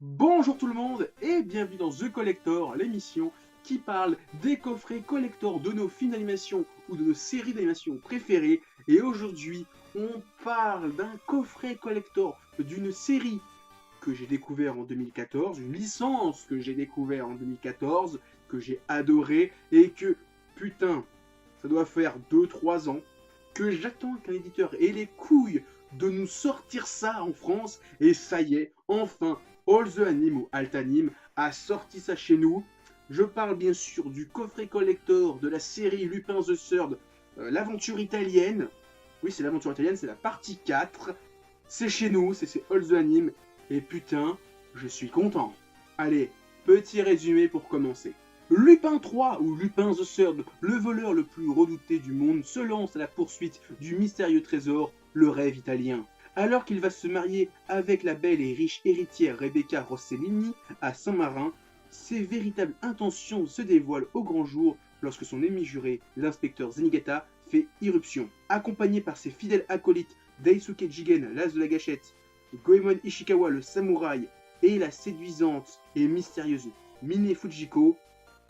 Bonjour tout le monde et bienvenue dans The Collector, l'émission qui parle des coffrets collector de nos films d'animation ou de nos séries d'animation préférées. Et aujourd'hui, on parle d'un coffret collector d'une série que j'ai découvert en 2014, une licence que j'ai découvert en 2014, que j'ai adoré et que, putain, ça doit faire 2-3 ans que j'attends qu'un éditeur ait les couilles de nous sortir ça en France. Et ça y est, enfin, All the Anime ou Altanim a sorti ça chez nous. Je parle bien sûr du coffret collector de la série Lupin the Third, l'aventure italienne. Oui, c'est l'aventure italienne, c'est la partie 4. C'est chez nous, c'est All the Anime. Et putain, je suis content. Allez, petit résumé pour commencer. Lupin III, ou Lupin the Third, le voleur le plus redouté du monde, se lance à la poursuite du mystérieux trésor, le rêve italien. Alors qu'il va se marier avec la belle et riche héritière Rebecca Rossellini à Saint-Marin, ses véritables intentions se dévoilent au grand jour lorsque son ennemi juré, l'inspecteur Zenigata, fait irruption. Accompagné par ses fidèles acolytes Daisuke Jigen, l'as de la gâchette, Goemon Ishikawa, le samouraï, et la séduisante et mystérieuse Mine Fujiko,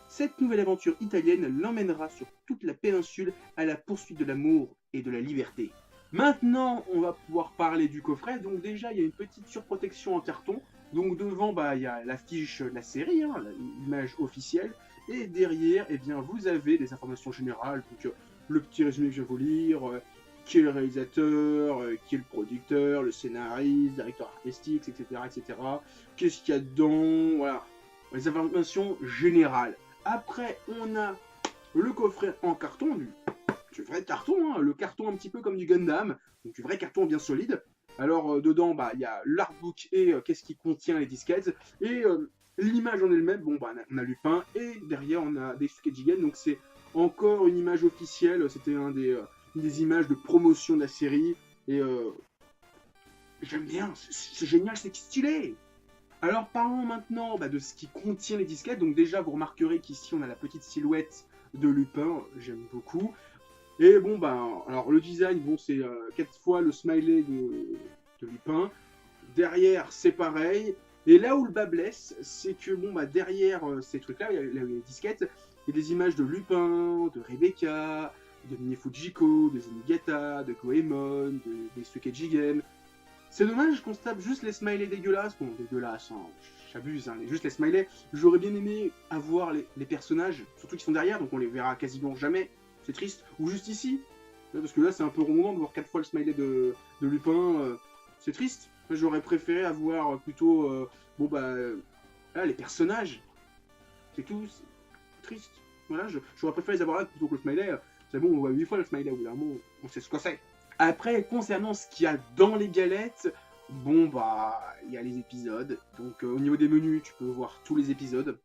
cette nouvelle aventure italienne l'emmènera sur toute la péninsule à la poursuite de l'amour et de la liberté. Maintenant, on va pouvoir parler du coffret. Donc déjà, il y a une petite surprotection en carton. Donc devant, il y a l'affiche de la série, hein, l'image officielle. Et derrière, eh bien, vous avez des informations générales. Donc le petit résumé que je vais vous lire, qui est le réalisateur, qui est le producteur, le scénariste, directeur artistique, etc. etc. Qu'est-ce qu'il y a dedans, voilà. Les informations générales. Après, on a le coffret en carton, du vrai carton, hein, le carton un petit peu comme du Gundam, donc du vrai carton bien solide. Alors dedans, il y a l'artbook et qu'est-ce qui contient les disquettes. Et l'image en elle-même, on a Lupin, et derrière on a Daisuke Jigen, donc c'est encore une image officielle, c'était une des images de promotion de la série, et j'aime bien, c'est génial, c'est stylé. Alors parlons maintenant de ce qui contient les disquettes. Donc déjà vous remarquerez qu'ici on a la petite silhouette de Lupin, j'aime beaucoup. Et alors le design, c'est 4 fois le smiley de Lupin. Derrière c'est pareil. Et là où le bas blesse, c'est que derrière ces trucs-là, il y a les disquettes, il y a des images de Lupin, de Rebecca, de Mine Fujiko, de Zenigata, de Goemon, de Sukejigen. C'est dommage qu'on se tape juste les smileys dégueulasses. Bon, dégueulasses, hein, j'abuse, hein, juste les smileys. J'aurais bien aimé avoir les personnages, surtout qui sont derrière, donc on les verra quasiment jamais. C'est triste. Ou juste ici. Parce que là, c'est un peu redondant de voir 4 fois le smiley de Lupin. C'est triste. J'aurais préféré avoir plutôt. Là, les personnages. C'est tout. C'est triste. Voilà, j'aurais préféré les avoir là plutôt que le smiley. C'est bon, on voit 8 fois le smiley, au bout d'un moment, on sait ce que c'est. Après, concernant ce qu'il y a dans les galettes, il y a les épisodes. Donc, au niveau des menus, tu peux voir tous les épisodes.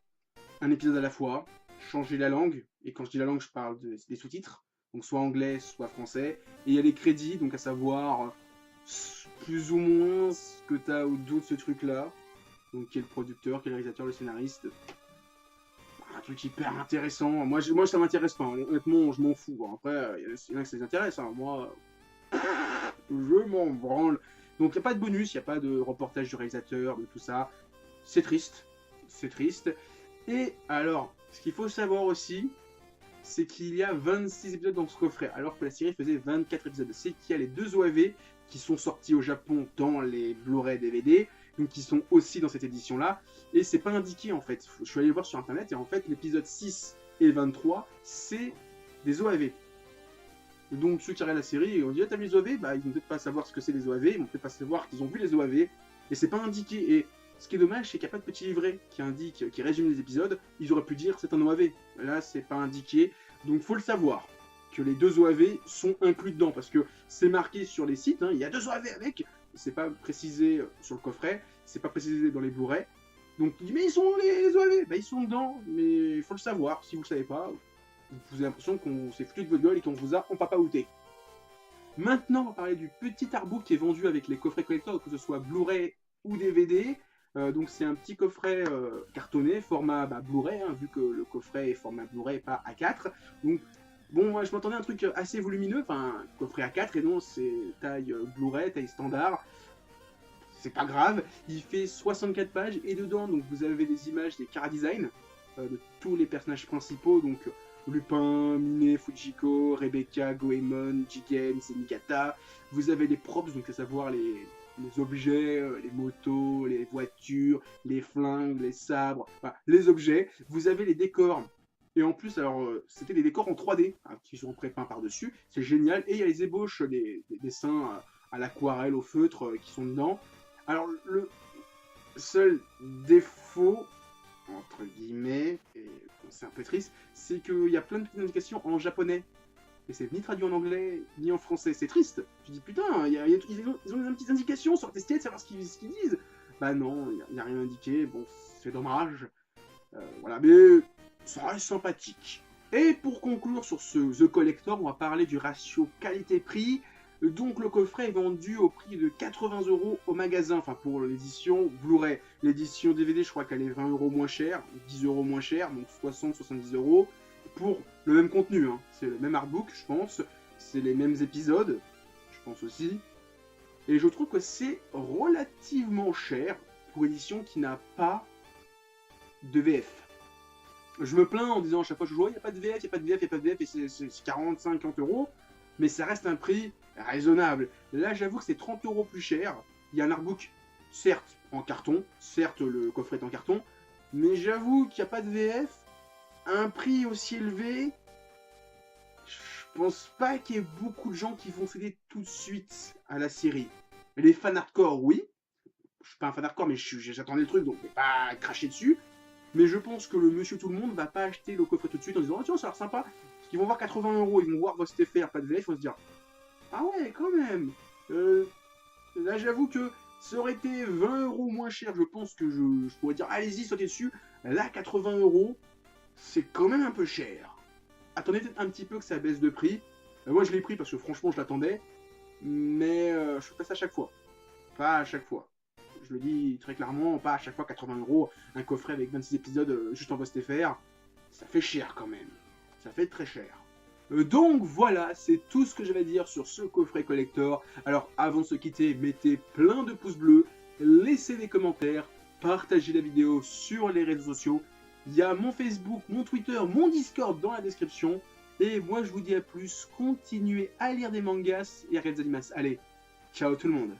Un épisode à la fois. Changer la langue. Et quand je dis la langue, je parle des sous-titres. Donc, soit anglais, soit français. Et il y a les crédits, donc à savoir plus ou moins ce que tu as au dos de ce truc-là. Donc, qui est le producteur, qui est le réalisateur, le scénariste. Un truc hyper intéressant. Moi ça m'intéresse pas. Honnêtement, je m'en fous. Après, il y en a que ça les intéresse. Hein. Moi, je m'en branle. Donc il n'y a pas de bonus, il n'y a pas de reportage du réalisateur, de tout ça. C'est triste. C'est triste. Et alors, ce qu'il faut savoir aussi, c'est qu'il y a 26 épisodes dans ce coffret, alors que la série faisait 24 épisodes. C'est qu'il y a les 2 OAV qui sont sortis au Japon dans les Blu-ray DVD, donc qui sont aussi dans cette édition-là. Et c'est pas indiqué en fait. Je suis allé voir sur internet et en fait, l'épisode 6 et 23, c'est des OAV. Donc ceux qui regardent la série, on dit ah, t'as vu les OAV, ils vont peut-être pas savoir ce que c'est les OAV, ils vont peut-être pas savoir qu'ils ont vu les OAV, et c'est pas indiqué. Et ce qui est dommage, c'est qu'il n'y a pas de petit livret qui indique, qui résume les épisodes. Ils auraient pu dire c'est un OAV. Là, c'est pas indiqué, donc faut le savoir que les 2 OAV sont inclus dedans parce que c'est marqué sur les sites. Il y a 2 OAV avec. C'est pas précisé sur le coffret, c'est pas précisé dans les Blu-ray. Donc il dit mais ils sont les OAV, ils sont dedans, mais il faut le savoir. Si vous le savez pas, vous avez l'impression qu'on s'est foutu de votre gueule et qu'on vous a en papa-outé. Maintenant, on va parler du petit artbook qui est vendu avec les coffrets collector, que ce soit Blu-ray ou DVD. Donc c'est un petit coffret cartonné, format Blu-ray, vu que le coffret est format Blu-ray, pas A4. Donc moi je m'attendais à un truc assez volumineux, coffret A4, et non, c'est taille Blu-ray, taille standard. c'est pas grave. Il fait 64 pages et dedans, donc vous avez des images, des chara-design de tous les personnages principaux, donc Lupin, Mine, Fujiko, Rebecca, Goemon, Jigen, Zenigata. Vous avez les props, donc à savoir les objets, les motos, les voitures, les flingues, les sabres, enfin, les objets. Vous avez les décors. Et en plus, alors, c'était des décors en 3D, hein, qui sont prépeints par-dessus. C'est génial. Et il y a les ébauches des dessins à l'aquarelle, au feutre, qui sont dedans. Alors, le seul défaut, entre guillemets, et bon, c'est un peu triste, c'est qu'il y a plein de petites indications en japonais. Et c'est ni traduit en anglais, ni en français. C'est triste. Tu dis, putain, ils ont des petites indications sur tester de savoir ce qu'ils disent. Bah non, il n'y a rien indiqué. Bon, c'est dommage. Voilà, mais ça reste sympathique. Et pour conclure sur ce The Collector, on va parler du ratio qualité-prix. Donc le coffret est vendu au prix de 80 € au magasin, enfin pour l'édition Blu-ray. L'édition DVD, je crois qu'elle est 20 € moins chère, 10 € moins chère, donc 60-70 € pour le même contenu. Hein. C'est le même artbook, je pense. C'est les mêmes épisodes, je pense aussi. Et je trouve que c'est relativement cher pour une édition qui n'a pas de VF. Je me plains en disant à chaque fois que je joue, il n'y a pas de VF, il n'y a pas de VF, il n'y a pas de VF, et c'est 40-50 €, mais ça reste un prix raisonnable. Là, j'avoue que c'est 30 € plus cher. Il y a un artbook, certes, en carton, certes, le coffret est en carton, mais j'avoue qu'il n'y a pas de VF, à un prix aussi élevé, je pense pas qu'il y ait beaucoup de gens qui vont céder tout de suite à la série. Les fans hardcore, oui. Je suis pas un fan hardcore, mais j'attendais le truc, donc je vais pas cracher dessus. Mais je pense que le monsieur tout le monde va pas acheter le coffret tout de suite en disant oh tiens ça a l'air sympa. Parce qu'ils vont voir 80 €, ils vont voir Rust FR, pas de VF, ils vont se dire ah ouais quand même. Là j'avoue que ça aurait été 20 € moins cher, je pense que je pourrais dire allez-y sautez dessus. Là 80 €, c'est quand même un peu cher. Attendez peut-être un petit peu que ça baisse de prix. Moi je l'ai pris parce que franchement je l'attendais. Mais je fais pas ça à chaque fois. Pas à chaque fois. Je le dis très clairement, pas à chaque fois 80 €, un coffret avec 26 épisodes juste en post-FR, ça fait cher quand même. Ça fait très cher. Donc voilà, c'est tout ce que j'avais à dire sur ce coffret collector. Alors avant de se quitter, mettez plein de pouces bleus, laissez des commentaires, partagez la vidéo sur les réseaux sociaux. Il y a mon Facebook, mon Twitter, mon Discord dans la description. Et moi je vous dis à plus, continuez à lire des mangas et à regarder des animas. Allez, ciao tout le monde.